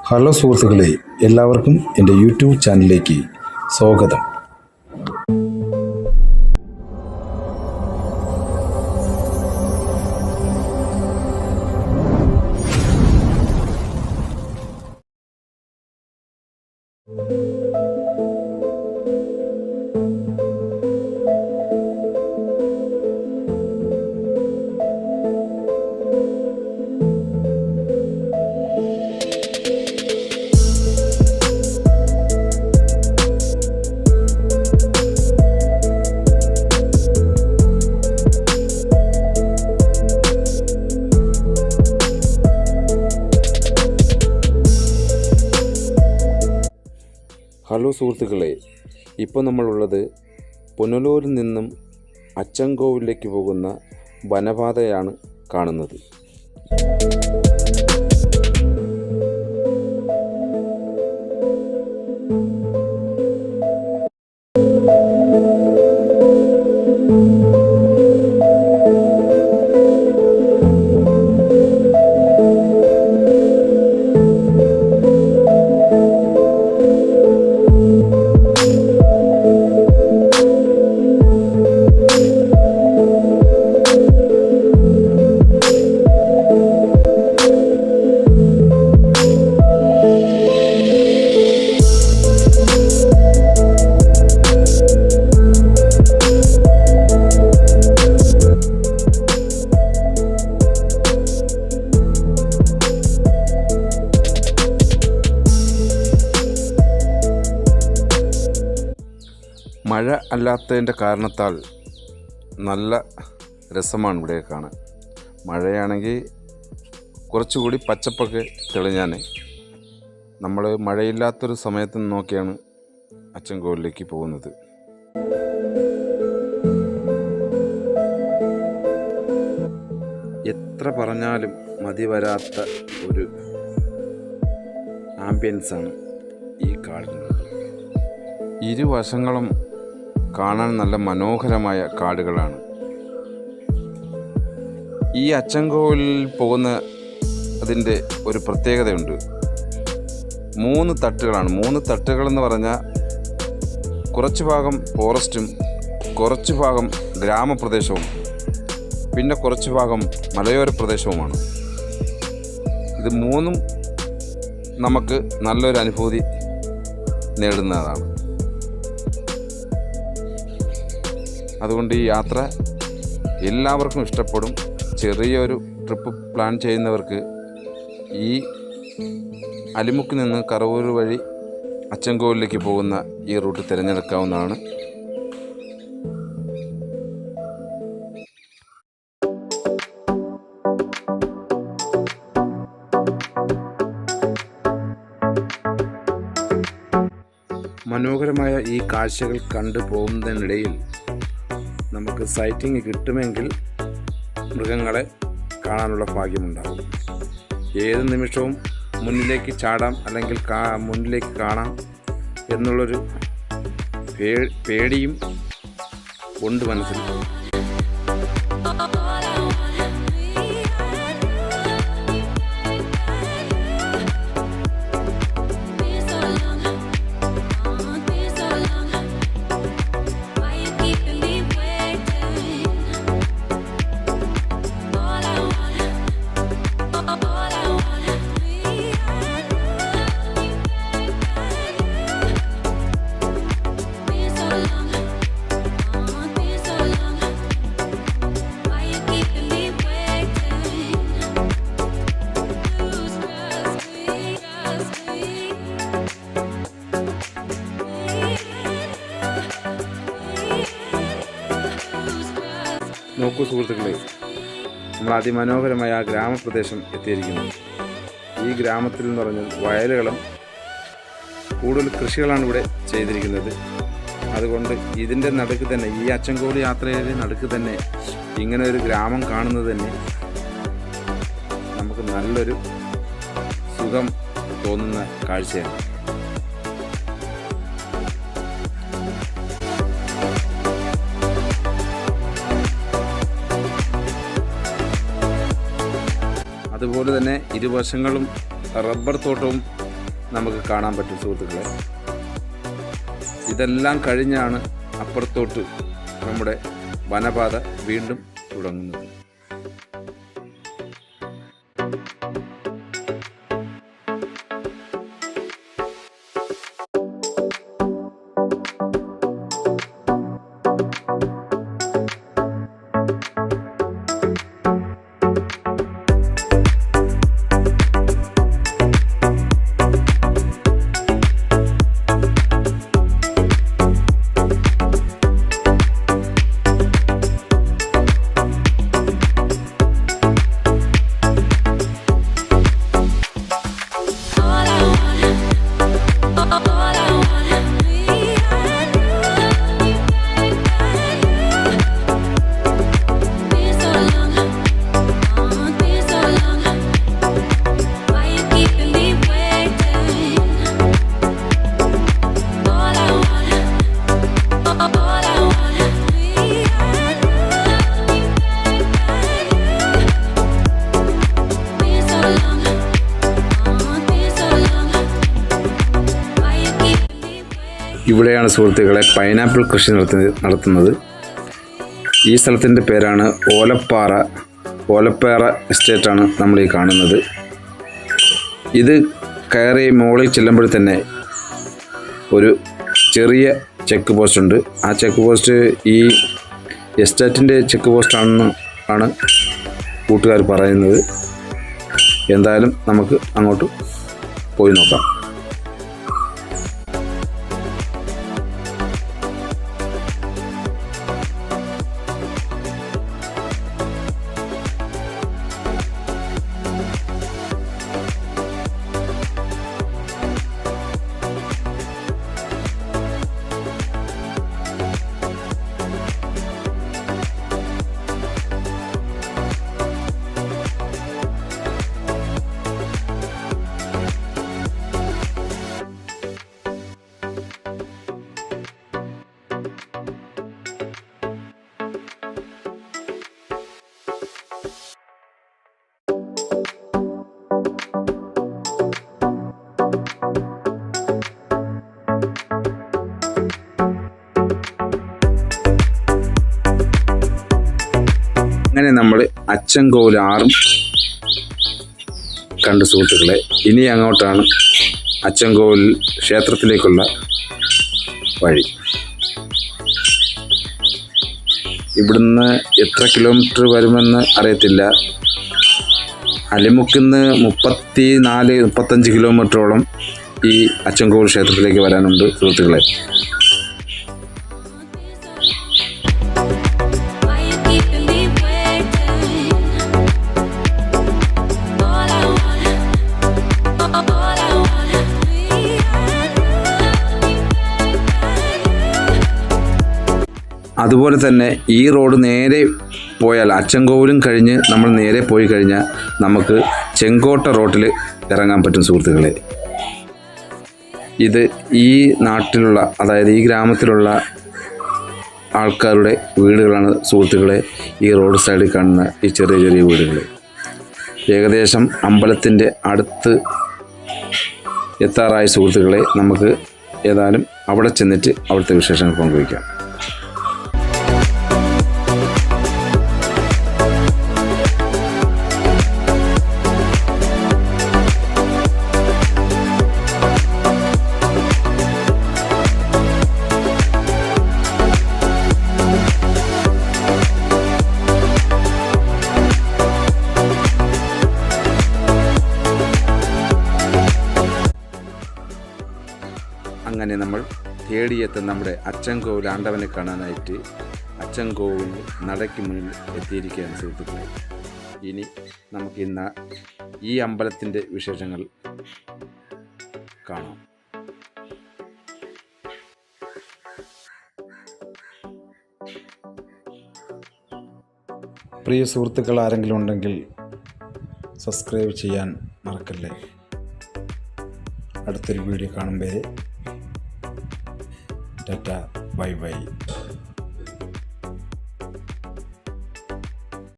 Hello സുഹൃത്തുക്കളെ, എല്ലാവർക്കും എൻ്റെ യൂട്യൂബ് ചാനലിലേക്ക് സ്വാഗതം. ഹലോ സുഹൃത്തുക്കളെ, ഇപ്പോൾ നമ്മളുള്ളത് പുനലൂരിൽ നിന്നും അച്ചൻകോവിലേക്ക് പോകുന്ന വനപാതയാണ് കാണുന്നത്. മഴ അല്ലാത്തതിൻ്റെ കാരണത്താൽ നല്ല രസമാണ് ഇവിടെ കാണാൻ. മഴയാണെങ്കിൽ കുറച്ചുകൂടി പച്ചപ്പൊക്കെ തെളിഞ്ഞാൽ. നമ്മൾ മഴയില്ലാത്തൊരു സമയത്ത് നോക്കിയാണ് അച്ചൻകോവിലേക്ക് പോകുന്നത്. എത്ര പറഞ്ഞാലും മതി വരാത്ത ഒരു ആംബിയൻസാണ് ഈ കാടിനുള്ളത്. ഇരുവശങ്ങളും കാണാൻ നല്ല മനോഹരമായ കാടുകളാണ്. ഈ അച്ചൻകോവിലിൽ പോകുന്ന അതിൻ്റെ ഒരു പ്രത്യേകതയുണ്ട്. 3 തട്ടുകളാണ്. 3 തട്ടുകളെന്ന് പറഞ്ഞാൽ കുറച്ച് ഭാഗം ഫോറസ്റ്റും കുറച്ച് ഭാഗം ഗ്രാമപ്രദേശവും പിന്നെ കുറച്ച് ഭാഗം മലയോര പ്രദേശവുമാണ്. ഇത് 3ഉം നമുക്ക് നല്ലൊരു അനുഭൂതി നേടുന്നതാണ്. അതുകൊണ്ട് ഈ യാത്ര എല്ലാവർക്കും ഇഷ്ടപ്പെടും. ചെറിയൊരു ട്രിപ്പ് പ്ലാൻ ചെയ്യുന്നവർക്ക് ഈ അലിമുക്കിൽ നിന്ന് കറവൂർ വഴി അച്ചൻകോവിലേക്ക് പോകുന്ന ഈ റൂട്ട് തിരഞ്ഞെടുക്കാവുന്നതാണ്. മനോഹരമായ ഈ കാഴ്ചകൾ കണ്ടു പോകുന്നതിനിടയിൽ നമുക്ക് സൈറ്റിംഗ് കിട്ടുമെങ്കിൽ മൃഗങ്ങളെ കാണാനുള്ള ഭാഗ്യമുണ്ടാകും. ഏത് നിമിഷവും മുന്നിലേക്ക് ചാടാം, അല്ലെങ്കിൽ മുന്നിലേക്ക് കാണാം എന്നുള്ളൊരു പേടിയും ഉണ്ട് മനസ്സിൽ. നോക്കൂ സുഹൃത്തുക്കളെ, നമ്മൾ അതിമനോഹരമായ ആ ഗ്രാമപ്രദേശം എത്തിയിരിക്കുന്നു. ഈ ഗ്രാമത്തിൽ എന്ന് പറഞ്ഞാൽ വയലുകളും കൂടുതൽ കൃഷികളാണ് ഇവിടെ ചെയ്തിരിക്കുന്നത്. അതുകൊണ്ട് ഇതിൻ്റെ നടുക്ക് തന്നെ, ഈ അച്ചൻകോവിൽ യാത്രയുടെ നടുക്ക് തന്നെ ഇങ്ങനെ ഒരു ഗ്രാമം കാണുന്നത് തന്നെ നമുക്ക് നല്ലൊരു സുഖം തോന്നുന്ന കാഴ്ചയാണ്. അതുപോലെ തന്നെ ഇരുവശങ്ങളും റബ്ബർ തോട്ടവും നമുക്ക് കാണാൻ പറ്റും സുഹൃത്തുക്കളെ. ഇതെല്ലാം കഴിഞ്ഞാണ് അപ്പുറത്തോട്ട് നമ്മുടെ വനപാത വീണ്ടും തുടങ്ങുന്നത്. ഇവിടെയാണ് സുഹൃത്തുക്കളെ പൈനാപ്പിൾ കൃഷി നടത്തുന്നത്. ഈ സ്ഥലത്തിൻ്റെ പേരാണ് ഓലപ്പാറ എസ്റ്റേറ്റാണ് നമ്മൾ ഈ കാണുന്നത്. ഇത് കയറി മുകളിൽ ചെല്ലുമ്പോൾ തന്നെ ഒരു ചെറിയ ചെക്ക് പോസ്റ്റ് ഉണ്ട്. ആ ചെക്ക് പോസ്റ്റ് ഈ എസ്റ്റേറ്റിൻ്റെ ചെക്ക് പോസ്റ്റാണ് കൂട്ടുകാർ പറയുന്നത്. എന്തായാലും നമുക്ക് അങ്ങോട്ട് പോയി നോക്കാം. അങ്ങനെ നമ്മൾ അച്ചൻകോവിൽ ആറും കണ്ട് സുഹൃത്തുക്കളെ. ഇനി അങ്ങോട്ടാണ് അച്ചൻകോവിൽ ക്ഷേത്രത്തിലേക്കുള്ള വഴി. ഇവിടുന്ന് എത്ര കിലോമീറ്റർ വരുമെന്ന് അറിയത്തില്ല. അലിമുക്കിന്ന് 34-35 കിലോമീറ്ററോളം ഈ അച്ചൻകോവിൽ ക്ഷേത്രത്തിലേക്ക് വരാനുണ്ട് സുഹൃത്തുക്കളെ. അതുപോലെ തന്നെ ഈ റോഡ് നേരെ പോയാൽ അച്ചൻകോവിലും കഴിഞ്ഞ് നമ്മൾ നേരെ പോയി കഴിഞ്ഞാൽ നമുക്ക് ചെങ്കോട്ട റോട്ടിൽ ഇറങ്ങാൻ പറ്റും സുഹൃത്തുക്കളെ. ഇത് ഈ നാട്ടിലുള്ള, അതായത് ഈ ഗ്രാമത്തിലുള്ള ആൾക്കാരുടെ വീടുകളാണ് സുഹൃത്തുക്കളെ. ഈ റോഡ് സൈഡിൽ കാണുന്ന ഈ ചെറിയ ചെറിയ വീടുകൾ ഏകദേശം അമ്പലത്തിൻ്റെ അടുത്ത് എത്താറായ സുഹൃത്തുക്കളെ. നമുക്ക് ഏതായാലും അവിടെ ചെന്നിട്ട് അവിടുത്തെ വിശേഷങ്ങൾ പങ്കുവയ്ക്കാം. അങ്ങനെ നമ്മൾ തേടിയെത്തുന്ന നമ്മുടെ അച്ചൻകോവിൽ ആണ്ടവനെ കാണാനായിട്ട് അച്ചൻകോവിൽ നടയ്ക്ക് മുന്നിൽ എത്തിയിരിക്കുകയാണ് സുഹൃത്തുക്കളെ. ഇനി നമുക്ക് ഈ അമ്പലത്തിൻ്റെ വിശേഷങ്ങൾ കാണാം. പ്രിയ സുഹൃത്തുക്കൾ ആരെങ്കിലും ഉണ്ടെങ്കിൽ സബ്സ്ക്രൈബ് ചെയ്യാൻ മറക്കല്ലേ. അടുത്തൊരു വീഡിയോ കാണും വരെ ടാറ്റ, ബൈ ബൈ.